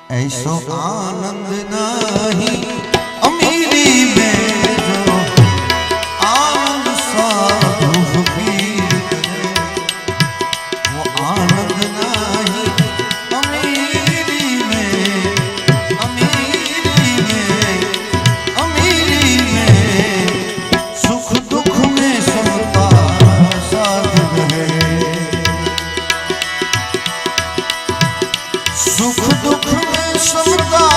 ऐसो आनंद नहीं अमीरी में जो आनंद साधु फकीर करे, वो आनंद नहीं अमीरी में, अमीरी में, अमीरी में, सुख दुख में सबका साथ रहे, सुख दुख में सबका